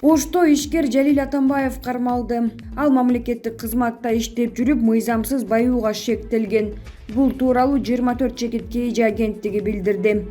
Ошто ишкер Жалил Атамбаев кармалды. Ал мамлекеттик кызматта иштеп жүрүп, мыйзамсыз баюуга шектелген. Бул тууралуу 24 чекит КЖ агенттиги билдирди.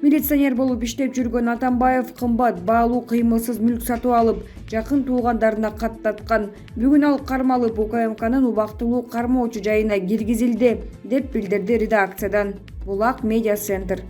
Милиционер болуп иштеп жүргөн Атамбаев кымбат баалуу кыймылсыз мүлк сатып алып, жакын туугандарына каттаткан. Бүгүн ал кармалып УКМКнын убактылуу кармоочу жайына киргизилди, деп билдирди редакциядан. Булак медиа центр.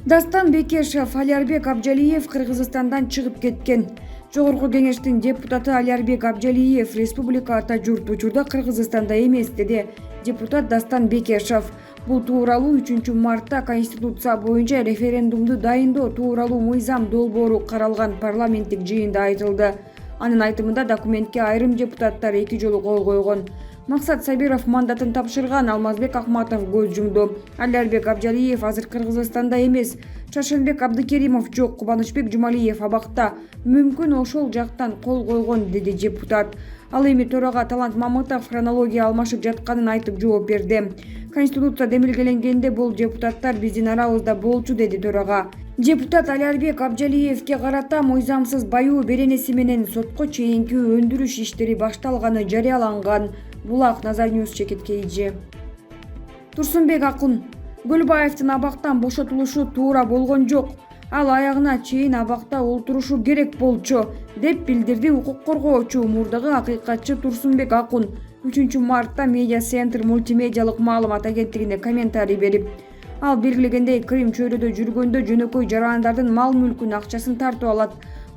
Дастан Бекешев Алярбек Абжалиев Кыргызстандан чыгып кеткен. Жогорку кеңештин депутаты Алярбек Абжалиев республика ата журт учурда Кыргызстанда эмес, деди депутат Дастан Бекешев. Бул тууралуу 3 мартта Конституция боюнча референдумду дайындоо тууралуу мыйзам долбоору каралган парламенттик жыйында айтылды. Анын айтымында документке айрым депутаттар 2 жолу кол койгон. Максат Сабиров мандатын тапшырган, Алмазбек Акматов көз жумду. Алярбек Абжалиев азыр Кыргызстанда эмес. Шашенбек Абдыкеримов жок, Кубанычбек Жумалиев абакта. Мүмкүн ошол жактан кол койгон, деди депутат. Ал эми төрага Талант Мамытов хронология алмашып жатканын айтып жооп берди. Конституция демилгеленгенде бул депутаттар биздин арабызда болчу, деди төрага. Депутат Алярбек Абжалиевке карата мыйзамсыз баюу беренеси менен сотко чейинки өндүрүш иштери башталганы жарыяланган. Булак Назар Ньюс чекит КЖ. Турсунбек Акун Гөлбаевдин абактан бошотулушу туура болгон жок. Ал аягына чейин абакта олтурушу керек болчу, деп билдирди укук коргоочу, мурдагы акыйкатчы Турсунбек Акун 3 мартта Медиа Центр мультимедиалык маалымат агенттигине комментарий берип, ал белгилегендей Крым чөйрөдө жүргөндө жөнөкөй жарандардын мал мүлкүн, акчасын тартып алат,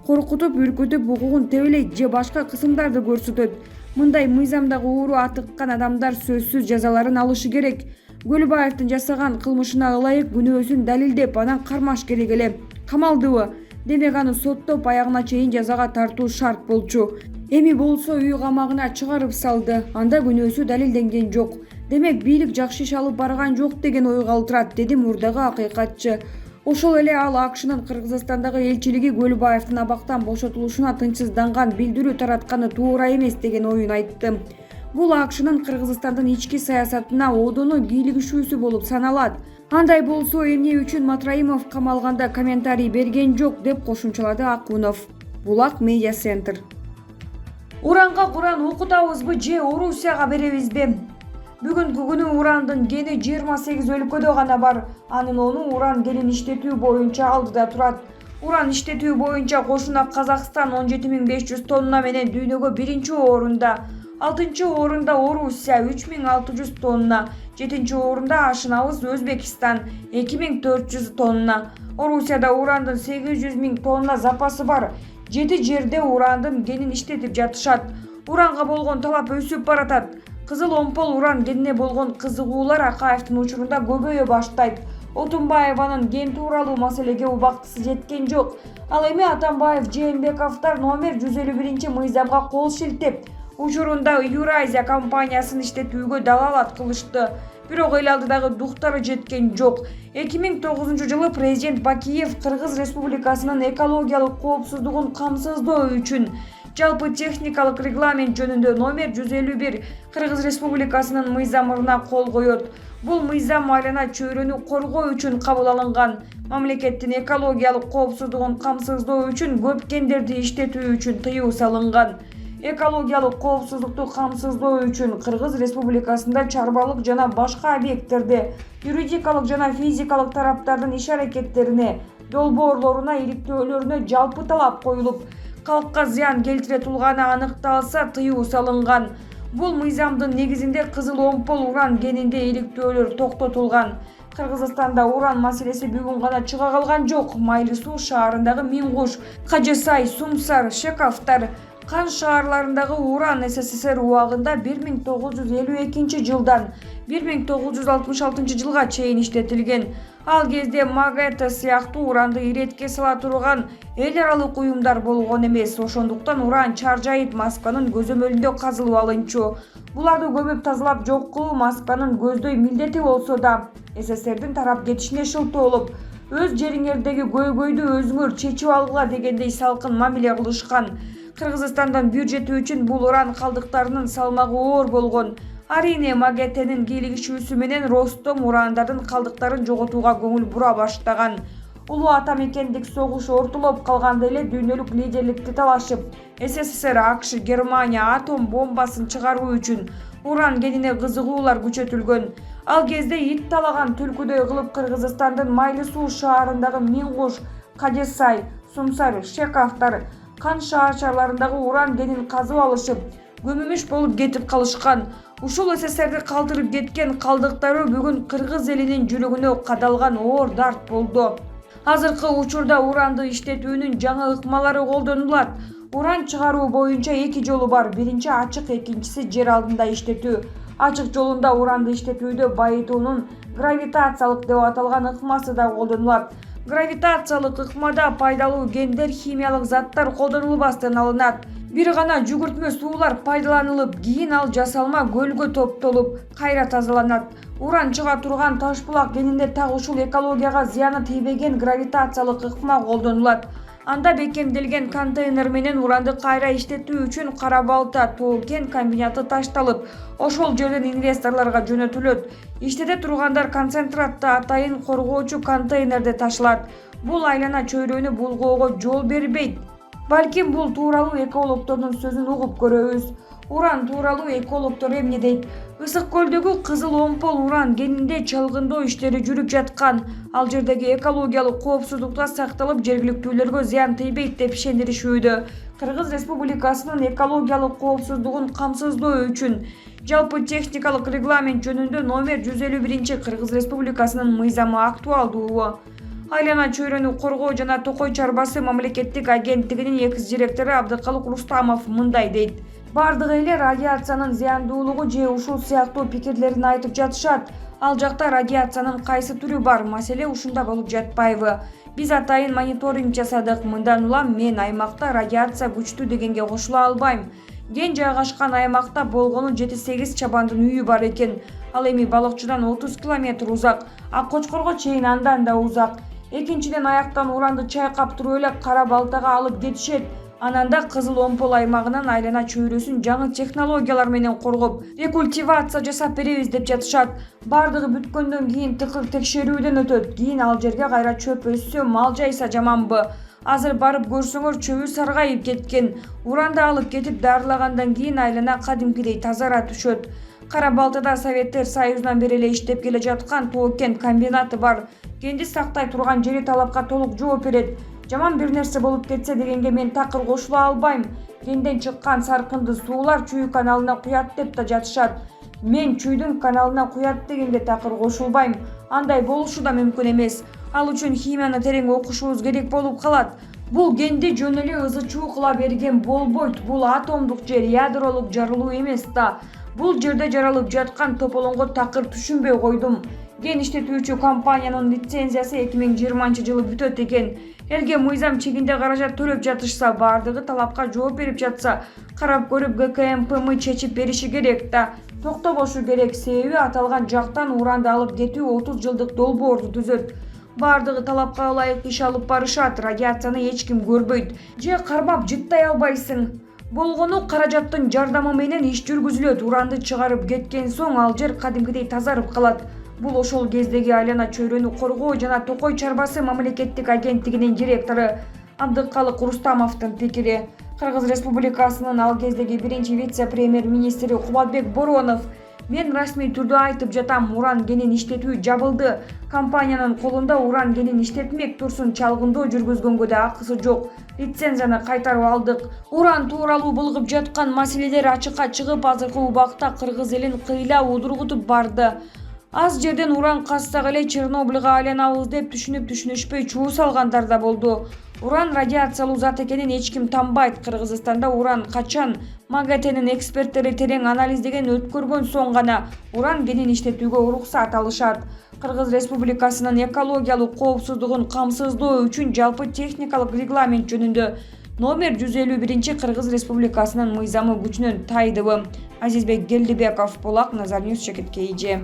коркутуп, үркүтүп, укугун тебелейт же башка кысымдарды көрсөтөт. Мындай мыйзамдагы ууру атыккан адамдар сөзсүз жазаларын алышы керек. Гөлбаевдин жасаган кылмышына ылайык күнөөсүн далилдеп, анан кармаш керек эле. Камалдыбы? Демек аны соттоп, аягына чейин жазага тартуу шарт болчу. Эми болсо үй камагына чыгарып салды. Анда күнөөсү далилденген жок. Демек бийлик жакшы иш алып барган жок деген ой калтырат, деди мурдагы акыйкатчы. Ошол эле ал АКШнын Кыргызстандагы элчилиги Гөлбаевдин абактан бошотулушуна тынчсызданган билдирүү таратканы туура эмес деген оюн айтты. Бул АКШнын Кыргызстандын ички саясатына одоно кийлигишүүсү болуп саналат. Андай болсо эмне үчүн Матраимов камалганда комментарий берген жок, деп кошумчалады Акунов. Булак медиа центр. Уранга Куран окутабызбы же Орусияга беребизби? Бүгүнкү күнү урандын гени 28 өлкөдө гана бар. Анын ону уран генин иштетүү боюнча алдыда турат. Уран иштетүү боюнча кошуна Казакстан 17500 тонна менен дүйнөгө 1-орунда. 6-орунда Орусия 3600 тонна. 7-орунда ашынабыз Өзбекистан 2400 тонна. Орусияда урандын 800 000 тонна запасы бар. 7 жерде урандын генин иштетип жатышат. Уранга болгон талап өсүп баратат. Кызыл омпол уран генине болгон кызыгуулар Акаевдин учурунда көбөйө баштайт. Отунбаеванын ген тууралуу маселеге убактысы жеткен жок. Ал эми Атамбаев, Жээнбековдор номер 151 мыйзамга кол шилтеп, учурунда Юразия компаниясын иштетүүгө далалат кылышты. Бирок эл алдыдагы дуктары жеткен жок. 2009 жылы президент Бакиев Кыргыз Республикасынын экологиялык коопсуздугун камсыздоо үчүн жалпы техникалык регламент жөнүндө номер 151 Кыргыз Республикасынын мыйзамына кол коёт. Бул мыйзам айлана чөйрөнү коргоо үчүн кабыл алынган. Мамлекеттин экологиялык коопсуздугун камсыздоо үчүн көп гендерди иштетүү үчүн тыюу салынган. Экологиялык коопсуздукту камсыздоо үчүн Кыргыз Республикасында чарбалык жана башка объекттерде юридикалык жана физикалык тараптардын иш-аракеттерине, долбоорлоруна, иликтөөлөрүнө жалпы талап коюлуп, калкка зыян келтире турганы аныкталса тыюу салынган. Бул мыйзамдын негизинде кызыл омпол уран генинде иликтөөлөр токтотулган. Кыргызстанда уран маселеси бүгүн гана чыга калган жок. Майлы Суу шаарындагы Миңгуш, Кажысай, Сумсар, Шекавтар, Кан шаарларындагы уран СССР убагында 1952 жылдан 1966 жылга чейин иштетилген. Ал кезде Магета сыяктуу уранды иретке сала турган эл аралык уюмдар болгон эмес. Ошондуктан уран чаржайып Москванын көзөмөлүндө казылып алынчу. Буларды көмүп тазалап жок кылуу Москванын көздөй милдети болсо да, СССРдин тарап кетишине шылтоолоп, өз жериңердеги көйгөйдү өзүңөр чечип алгыла дегендей салкын мамиле кылышкан. Кыргызстандан бюджети үчүн бул уран калдыктарынын салмагы оор болгон. Арийне МАГАТЭнин кийлигишүүсү менен Ростом урандардын калдыктарын жоготууга көңүл бура баштаган. Улуу ата мекендик согуш ортолоп калганда эле дүйнөлүк лидерликти талашып, СССР, АКШ, Германия атом бомбасын чыгаруу үчүн уран кенине кызыгуулар күчөтүлгөн. Ал кезде ит талаган түлкүдөй кылып Кыргызстандын Майлы суу шаарындагы Миңгуш, Кадесай, Сумсар, Шекавтар, Кан шаарларындагы уран кенин казып алышып, көмүмүш болуп кетип калышкан. Ушул СССРди калтырып кеткен калдыктары бүгүн кыргыз элинин жүрөгүнө кадалган оор дарт болду. Азыркы учурда уранды иштетүүнүн жаңы ыкмалары колдонулат. Уран чыгаруу боюнча эки жолу бар. Биринчи ачык, экинчиси жер алдында иштетүү. Ачык жолунда уранды иштетүүдө байытуунун гравитациялык деп аталган ыкмасы да колдонулат. Гравитациялык ыкмада пайдалуу гендер, химиялык заттар колдонулбастан алынат. Бир гана жүгүртмө суулар пайдаланылып, кийин ал жасалма көлгө топтолуп, кайра тазаланат. Уран чыга турган Ташбулак кенинде так ушул экологияга зыяны тийбеген гравитациялык ыкма колдонулат. Анда бекемделген контейнер менен уранды кайра иштетүү үчүн Кара Балта тоо кен комбинаты ташталып, ошол жерден инвесторлорго жөнөтүлөт. Иштете тургандар концентратты атайын коргоочу контейнерде ташылат. Бул айлана чөйрөнү булгоого жол бербейт. Балким бул тууралуу экологдордун сөзүн угуп көрөбүз. Уран тууралуу экологдор эмне дейт? Ысык көлдөгү Кызыл Омпол уран кенинде чалгындоо иштери жүрүп жаткан. Ал жердеги экологиялык коопсуздукта сакталып, жергиликтүүлөргө зыян тийбейт деп ишендиришүүдө. Кыргыз Республикасынын экологиялык коопсуздугун камсыздоо үчүн жалпы техникалык регламент жөнүндө номер 151 Кыргыз Республикасынын мыйзамы актуалдуу. Айлана чөйрөнү коргоо жана Токой чарбасы мамлекеттик агенттигинин экс-директору Абдыкалык Рустамов мындай дейт. Бардыгы эле радиациянын зыяндуулугу же ушул сыяктуу пикирлерин айтып жатышат. Ал жакта радиациянын кайсы түрү бар, маселе ушунда болуп жатпайбы? Биз атайын мониторинг жасадык. Мындан улам мен аймакта радиация күчтүү дегенге кошула албайм. Ген жайгашкан аймакта болгону 7-8 чабандын үйү бар экен. Ал эми балыкчыдан 30 километр узак, Ак Кочкорго чейин андан да узак. Экинчиден аяктан уранды чайкап туруп эле Кара Балтага алып кетишет. Анан да Кызыл Омпол аймагынан айлана чөйрөсүн жаңы технологиялар менен коргоп, рекультивация жасап беребиз деп жатышат. Бардыгы бүткөндөн кийин тыкыр текшерүүдөн өтөт. Кийин ал жерге кайра чөп өссө, мал жайса жаманбы? Азыр барып көрсөңөр чөбү саргайып кеткен. Уранды алып кетип дарылагандан кийин айлана кадимкидей тазара түшөт. Кара Балтада Советтер Союзунан бери эле иштеп келе жаткан тоо кен комбинаты бар. Кенди сактай турган жери талапка толук жооп берет. Жаман бир нерсе болуп кетсе дегенге мен такыр кошула албайм. Кенден чыккан саркынды суулар Чүй каналына куят деп да жатышат. Мен Чүйдүн каналына куят дегенге такыр кошулбайм. Андай болушу да мүмкүн эмес. Ал үчүн химияны терең окушубуз керек болуп калат. Бул кенди жөн эле ызычуу кыла берген болбойт. Бул атомдук жер, ядролук жарылуу эмес да. Бул жерде жаралып жаткан тополоңго такыр түшүнбөй койдум. Ген иштетүүчү компаниянын лицензиясы 2020 жылы бүтөт экен. Элге мыйзам чегинде каражат төлөп жатышса, бардыгы талапка жооп берип жатса, карап көрүп ГКМПМ чечип бериши керек да. Токтобошу керек, себеби аталган жактан уранды алып кетүү 30 жылдык долбоорду түзөт. Бардыгы талапка ылайык иш алып барышат, радиацияны эч ким көрбөйт. Же кармап жыттай албайсың. Болгону каражаттын жардамы менен иш жүргүзүлөт. Уранды чыгарып кеткен соң ал жер кадимкидей тазарып калат. Бул ошол кездеги айлана чөйрөнү коргоо жана Токой чарбасы мамлекеттик агенттигинин директору Абдыкалык Рустамовдун пикири. Кыргыз Республикасынын ал кездеги биринчи вице-премьер-министри Кубатбек Боронов: мен расмий түрдө айтып жатам, уран кенин иштетүү жабылды. Компаниянын колунда уран кенин иштетмек турсун чалгындоо жүргүзгөнгө да акысы жок. Лицензияны кайтарып алдык. Уран тууралуу булгуп жаткан маселелер ачыкка чыгып, азыркы убакта кыргыз элин кыйла удургутуп барды. Аз жерден уран казсак эле Чернобыльга айланабыз деп түшүнүшпөй чуу салгандар да болду. Уран радиациялуу зат экенин эч ким танбайт. Кыргызстанда уран качан МАГАТЭнин эксперттери терең анализдеген өткөргөн соң гана уран кенин иштетүүгө уруксат алышат. Кыргыз Республикасынын экологиялык коопсуздугун камсыздоо үчүн жалпы техникалык регламент жөнүндө номер 151 Кыргыз Республикасынын мыйзамы күчүнөн тайдыбы? Азизбек Келдибеков, Булак, Назар Ньюс, Чекиткейже.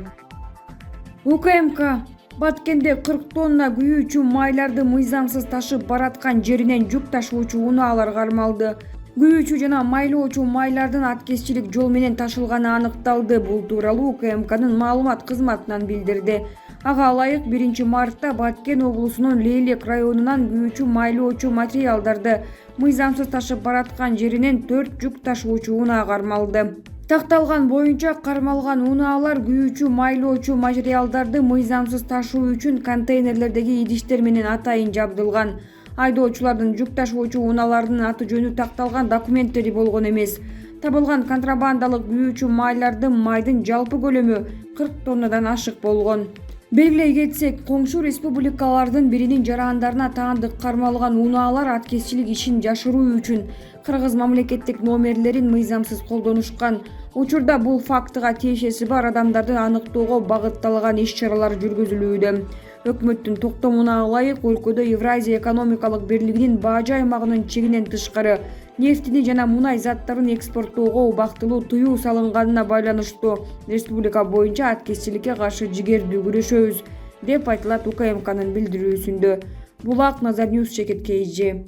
УКМК Баткенде 40 тонна күйүүчү майларды мыйзамсыз ташып бараткан жеринен жүк ташуучу унаалар кармалды. Күйүүчү жана майлоочу майлардын аткезчилик жол менен ташылганы аныкталды. Бул тууралуу УКМКнын маалымат кызматынан билдирди. Ага ылайык 1-мартта Баткен облусунун Лейлек районунан күйүүчү майлоочу материалдарды мыйзамсыз ташып бараткан жеринен 4 жүк ташуучу унаа кармалды. Такталган боюнча кармалган унаалар күйүүчү майлоочу материалдарды мыйзамсыз ташуу үчүн контейнерлердеги идиштер менен атайын жабдылган. Айдоочулардын жүк ташуучу унаалардын аты жөнү такталган документтери болгон эмес. Табылган контрабандалык күйүүчү майлардын майдын жалпы көлөмү 40 тоннадан ашык болгон. Белгилей кетсек, коңшу республикалардын биринин жарандарына таандык кармалган унаалар аткезчилик ишин жашыруу үчүн кыргыз мамлекеттик номерлерин мыйзамсыз колдонушкан. Учурда бул фактыга тиешеси бар адамдарды аныктоого багытталган иш-чаралар жүргүзүлүүдө. Өкмөттүн токтомуна ылайык өлкөдө Евразия экономикалык бирлигинин бажы аймагынын чегинен тышкары нефтини жана мунай заттарын экспорттоого убактылуу тыюу салынганына байланыштуу республика боюнча аткезчиликке каршы жигердүү күрөшөбүз, деп айтылат УКМКнын билдирүүсүндө. Булак Назар Ньюс, Чекит KG.